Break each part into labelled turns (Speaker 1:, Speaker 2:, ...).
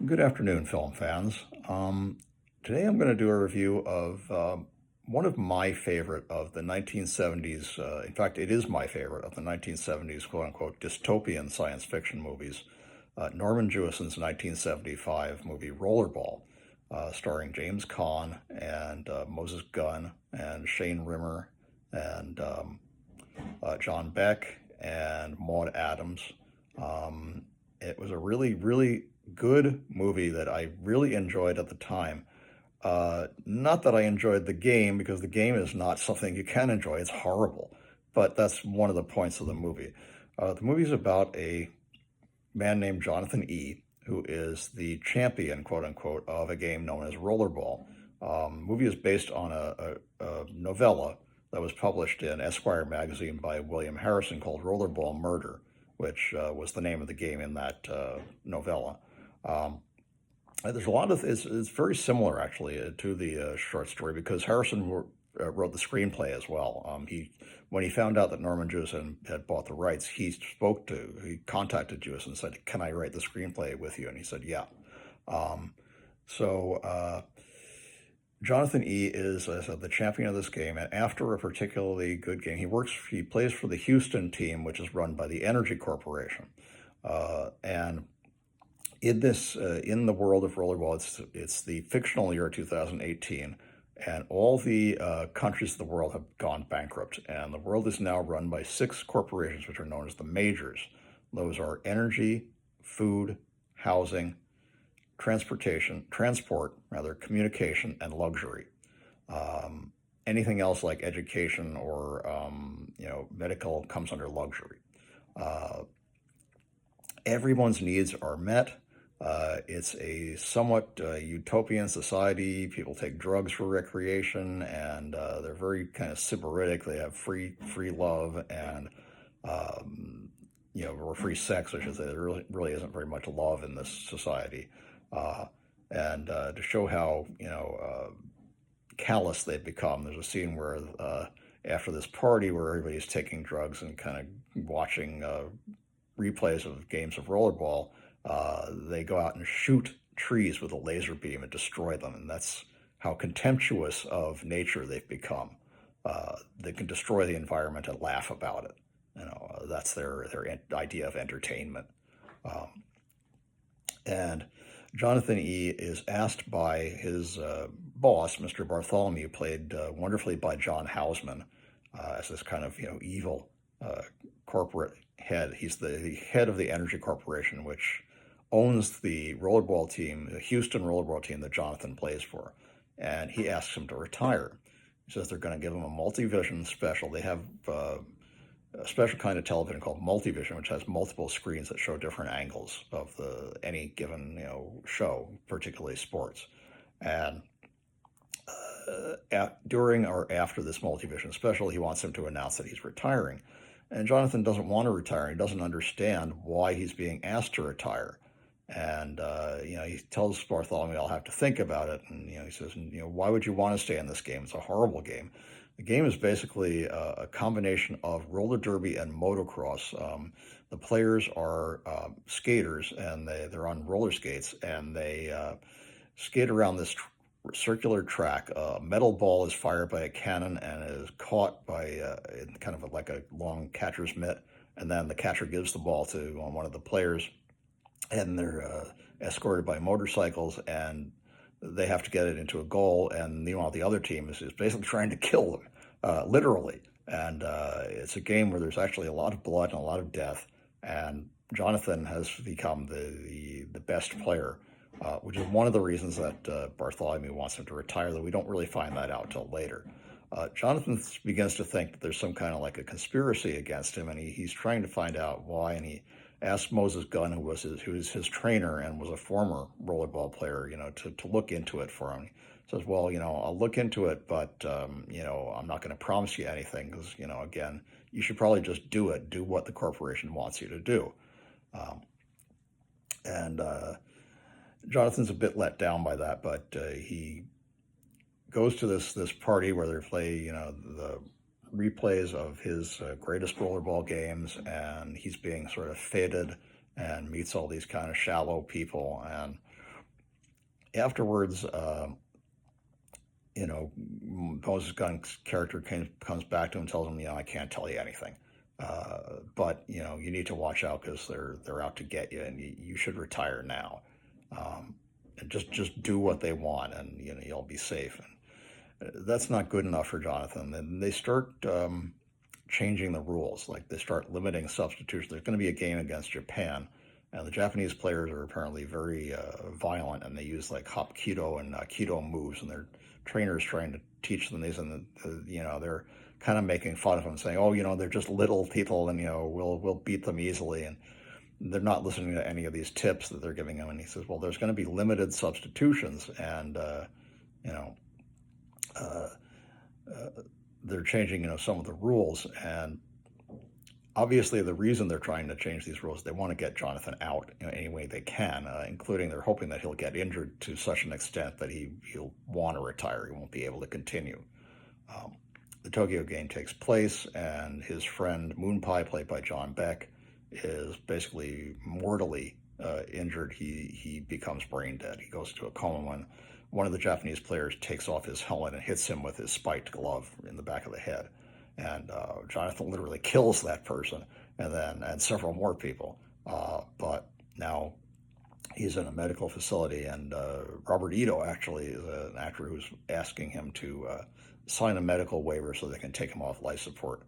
Speaker 1: Good afternoon, film fans. Today I'm going to do a review of one of my favorite of the 1970s. In fact, it is my favorite of the 1970s, quote unquote, dystopian science fiction movies. Norman Jewison's 1975 movie Rollerball, starring James Caan and Moses Gunn and Shane Rimmer and John Beck and Maud Adams. It was a really, really good movie that I really enjoyed at the time. Not that I enjoyed the game, because the game is not something you can enjoy. It's horrible. But that's one of the points of the movie. The movie's about a man named Jonathan E., who is the champion, quote unquote, of a game known as Rollerball. The movie is based on a novella that was published in Esquire magazine by William Harrison called Rollerball Murder, which was the name of the game in that novella. Um, there's a lot of it's very similar actually to the short story, because Harrison wrote the screenplay as well. He When he found out that Norman Jewison had bought the rights, he contacted Jewison and said, "Can I write the screenplay with you?" And he said, "Yeah." Um, so Jonathan E. is, as I said, the champion of this game, and after a particularly good game, he plays for the Houston team, which is run by the Energy Corporation. And in the world of rollerball, it's the fictional year 2018, and all the countries of the world have gone bankrupt, and the world is now run by six corporations, which are known as the majors. Those are energy, food, housing, communication, and luxury. Anything else like education or medical comes under luxury. Uh, Everyone's needs are met. It's a somewhat utopian society. People take drugs for recreation, and they're very kind of sybaritic. They have free love and or free sex, I should say. There really isn't very much love in this society, uh, and to show how callous they've become, there's a scene where after this party where everybody's taking drugs and kind of watching replays of games of rollerball, they go out and shoot trees with a laser beam and destroy them, and that's how contemptuous of nature they've become. They can destroy the environment and laugh about it. That's their idea of entertainment. Um, and Jonathan E. is asked by his boss, Mr. Bartholomew, played wonderfully by John Housemann, as this kind of evil corporate head. He's the head of the Energy Corporation, which owns the rollerball team, the Houston rollerball team that Jonathan plays for. And he asks him to retire. He says they're going to give him a multivision special. They have a special kind of television called multivision, which has multiple screens that show different angles of any given show, particularly sports. And during or after this multivision special, he wants him to announce that he's retiring. And Jonathan doesn't want to retire. He doesn't understand why he's being asked to retire. And he tells Bartholomew, "I'll have to think about it." And he says, "Why would you want to stay in this game? It's a horrible game." The game is basically a combination of roller derby and motocross. The players are skaters, and they're on roller skates, and they skate around this circular track. A metal ball is fired by a cannon and is caught by kind of like a long catcher's mitt, and then the catcher gives the ball to one of the players, and they're escorted by motorcycles, and they have to get it into a goal. And meanwhile, the other team is basically trying to kill them, literally. And it's a game where there's actually a lot of blood and a lot of death. And Jonathan has become the best player, which is one of the reasons that Bartholomew wants him to retire, though we don't really find that out till later. Jonathan begins to think that there's some kind of like a conspiracy against him, and he's trying to find out why. And he asked Moses Gunn, who was his trainer and was a former rollerball player, to look into it for him. He says, "Well, I'll look into it, but I'm not going to promise you anything, because again, you should probably just do it. Do what the corporation wants you to do." And Jonathan's a bit let down by that, but he goes to this party where they play the replays of his greatest rollerball games, and he's being sort of feted and meets all these kind of shallow people. And afterwards, Moses Gunn's character comes back to him and tells him, I can't tell you anything. But you need to watch out because they're out to get you, and you should retire now. And just do what they want, and you'll be safe. And that's not good enough for Jonathan. And they start changing the rules. Like they start limiting substitutions. There's going to be a game against Japan, and the Japanese players are apparently very violent, and they use like Hapkido and Kido moves, and their trainers trying to teach them these, and they're kind of making fun of them, saying, "Oh, they're just little people, and we'll beat them easily." And they're not listening to any of these tips that they're giving him. And he says, "Well, there's going to be limited substitutions, and you know, uh, they're changing some of the rules." And obviously, the reason they're trying to change these rules, they want to get Jonathan out any way they can, including they're hoping that he'll get injured to such an extent that he'll want to retire. He won't be able to continue. Um, the Tokyo game takes place, and his friend Moonpie, played by John Beck, is basically mortally injured. He becomes brain dead. He goes into a coma when one of the Japanese players takes off his helmet and hits him with his spiked glove in the back of the head. And Jonathan literally kills that person, and several more people. But now he's in a medical facility, and Robert Ito actually is an actor who's asking him to sign a medical waiver so they can take him off life support.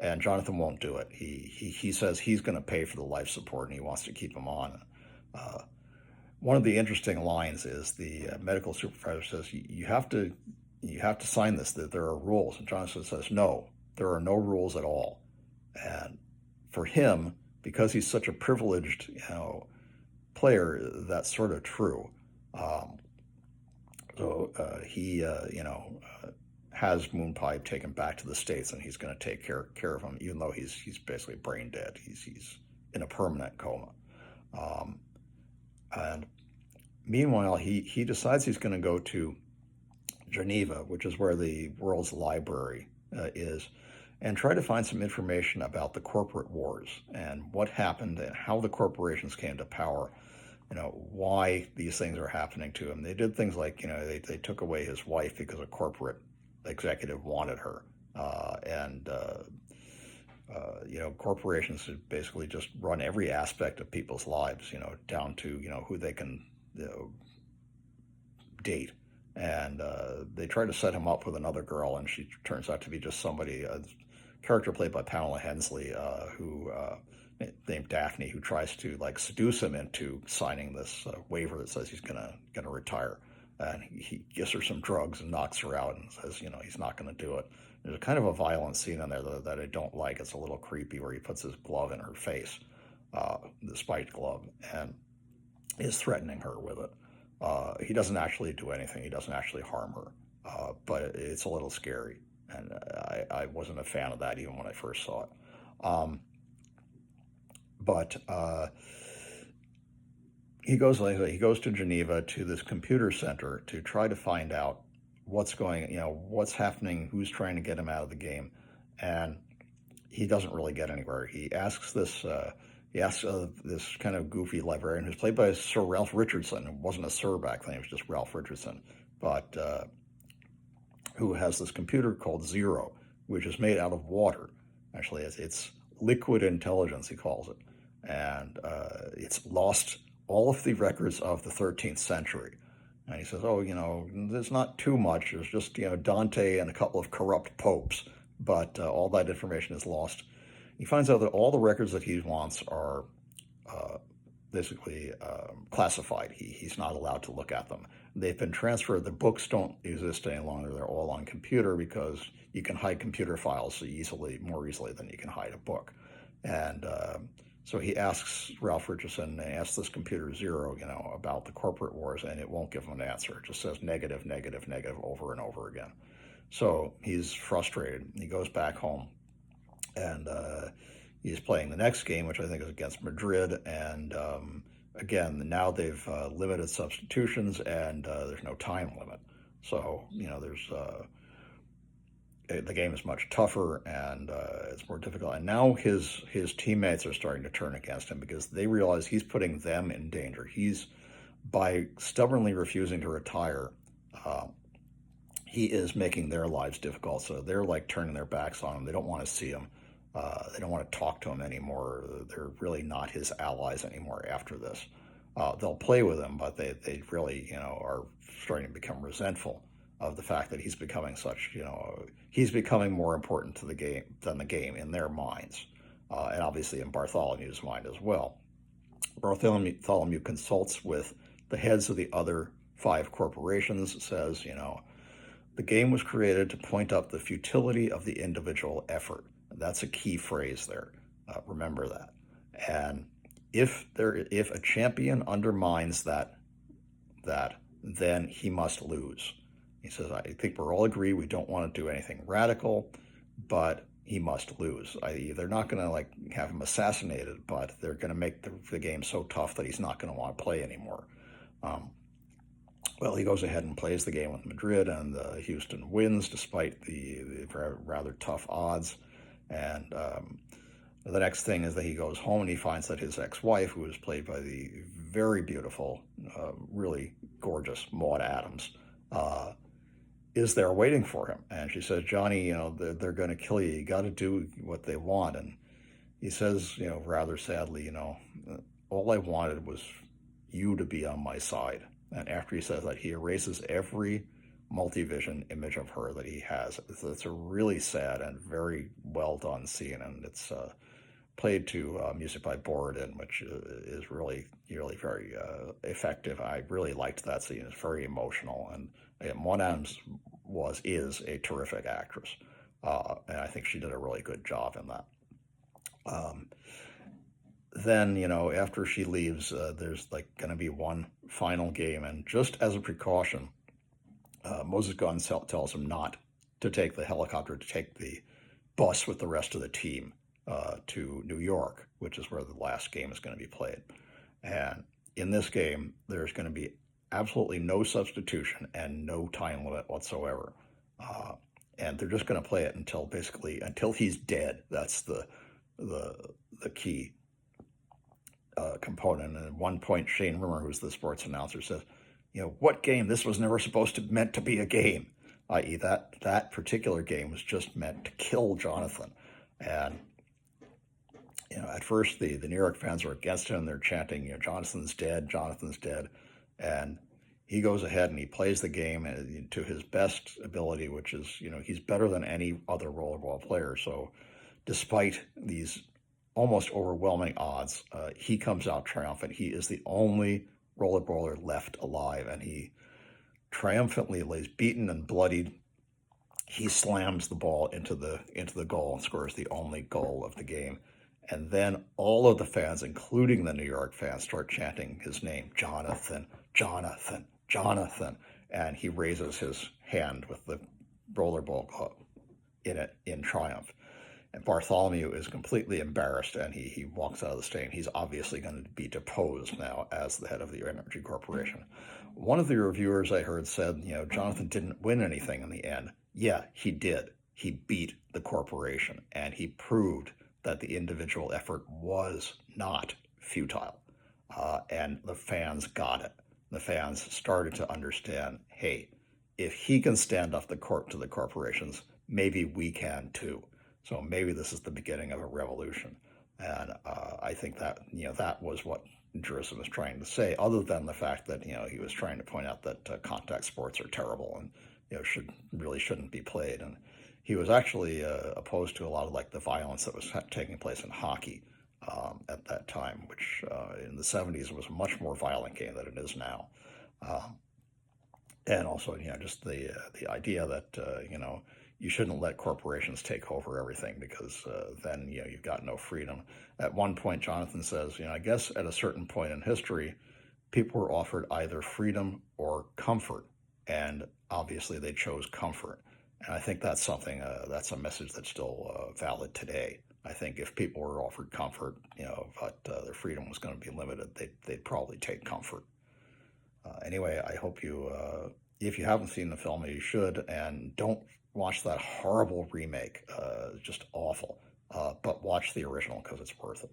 Speaker 1: And Jonathan won't do it. He says he's going to pay for the life support, and he wants to keep him on. Uh, One of the interesting lines is the medical supervisor says, you have to sign this, that there are rules." And Jonathan says, "No, there are no rules at all." And for him, because he's such a privileged player, that's sort of true. Um, he has Moonpipe taken back to the States, and he's going to take care of him, even though he's basically brain dead. He's in a permanent coma. Um, and meanwhile, he decides he's going to go to Geneva, which is where the world's library is, and try to find some information about the corporate wars and what happened and how the corporations came to power. Why these things are happening to him. They did things like, they took away his wife because a corporate executive wanted her. Corporations basically just run every aspect of people's lives, down to, who they can date. And they try to set him up with another girl, and she turns out to be just somebody, a character played by Pamela Hensley, named Daphne, who tries to seduce him into signing this waiver that says he's gonna retire. And he gives her some drugs and knocks her out and says, he's not going to do it. There's a kind of a violent scene in there that I don't like. It's a little creepy where he puts his glove in her face, the spiked glove, and is threatening her with it. He doesn't actually do anything. He doesn't actually harm her, but it's a little scary. And I wasn't a fan of that even when I first saw it. But he goes to Geneva, to this computer center, to try to find out what's happening, who's trying to get him out of the game, and he doesn't really get anywhere. He asks this kind of goofy librarian who's played by Sir Ralph Richardson. It wasn't a Sir back then; it was just Ralph Richardson, but who has this computer called Zero, which is made out of water. Actually, it's liquid intelligence, he calls it, and it's lost all of the records of the 13th century. And he says, there's not too much. There's just, Dante and a couple of corrupt popes, but all that information is lost. He finds out that all the records that he wants are basically classified. He's not allowed to look at them. They've been transferred. The books don't exist any longer. They're all on computer because you can hide computer files more easily than you can hide a book. And so he asks Ralph Richardson, asks this computer Zero, about the corporate wars, and it won't give him an answer. It just says negative, negative, negative over and over again. So he's frustrated. He goes back home, and he's playing the next game, which I think is against Madrid. And again, now they've limited substitutions, and there's no time limit. So, the game is much tougher, and it's more difficult. And now his teammates are starting to turn against him because they realize he's putting them in danger. He's by stubbornly refusing to retire, he is making their lives difficult. So they're like turning their backs on him. They don't want to see him. They don't want to talk to him anymore. They're really not his allies anymore after this. They'll play with him, but they really, are starting to become resentful of the fact that he's becoming such, he's becoming more important to the game than the game in their minds, and obviously in Bartholomew's mind as well. Bartholomew consults with the heads of the other 5 corporations, says, the game was created to point up the futility of the individual effort. That's a key phrase there. Remember that. And if a champion undermines that, then he must lose. He says, I think we're all agree we don't want to do anything radical, but he must lose. They're not going to have him assassinated, but they're going to make the game so tough that he's not going to want to play anymore. Well, he goes ahead and plays the game with Madrid, and Houston wins despite the rather tough odds. And the next thing is that he goes home and he finds that his ex-wife, who is played by the very beautiful, really gorgeous Maud Adams, is there waiting for him. And she says, Johnny, they're going to kill you. You got to do what they want. And he says, rather sadly, all I wanted was you to be on my side. And after he says that, he erases every multivision image of her that he has. It's a really sad and very well done scene, and it's played to music by Borodin, which is really, really very effective. I really liked that scene. It's very emotional, and Maud Adams is a terrific actress, and I think she did a really good job in that. Then, after she leaves, there's going to be one final game. And just as a precaution, Moses Gunn tells him not to take the helicopter, to take the bus with the rest of the team to New York, which is where the last game is going to be played. And in this game, there's going to be absolutely no substitution and no time limit whatsoever. And they're just going to play it until he's dead. That's the key component. And at one point, Shane Rimmer, who's the sports announcer, says, what game? This was never meant to be a game, i.e. that particular game was just meant to kill Jonathan. And, at first the New York fans are against him. They're chanting, Jonathan's dead, Jonathan's dead. And he goes ahead and he plays the game to his best ability, which is, he's better than any other rollerball player. So despite these almost overwhelming odds, he comes out triumphant. He is the only rollerballer left alive, and he triumphantly lays beaten and bloodied. He slams the ball into the goal and scores the only goal of the game. And then all of the fans, including the New York fans, start chanting his name, Jonathan, Jonathan, Jonathan. And he raises his hand with the rollerball club in triumph. And Bartholomew is completely embarrassed, and he walks out of the stadium. He's obviously going to be deposed now as the head of the Energy Corporation. One of the reviewers I heard said, Jonathan didn't win anything in the end. Yeah, he did. He beat the corporation, and he proved that the individual effort was not futile. And the fans got it. The fans started to understand, hey, if he can stand up to the corporations, maybe we can too. So maybe this is the beginning of a revolution. And I think that, that was what Jewison was trying to say, other than the fact that, he was trying to point out that contact sports are terrible and, shouldn't be played. And he was actually opposed to a lot of the violence that was taking place in hockey at that time, which in the 70s was a much more violent game than it is now. And also, just the idea that, you shouldn't let corporations take over everything, because then, you've got no freedom. At one point, Jonathan says, I guess at a certain point in history, people were offered either freedom or comfort. And obviously they chose comfort. And I think that's something, that's a message that's still valid today. I think if people were offered comfort, but their freedom was going to be limited, they'd probably take comfort. Anyway, I hope if you haven't seen the film, you should, and don't watch that horrible remake. Just awful. But watch the original, because it's worth it.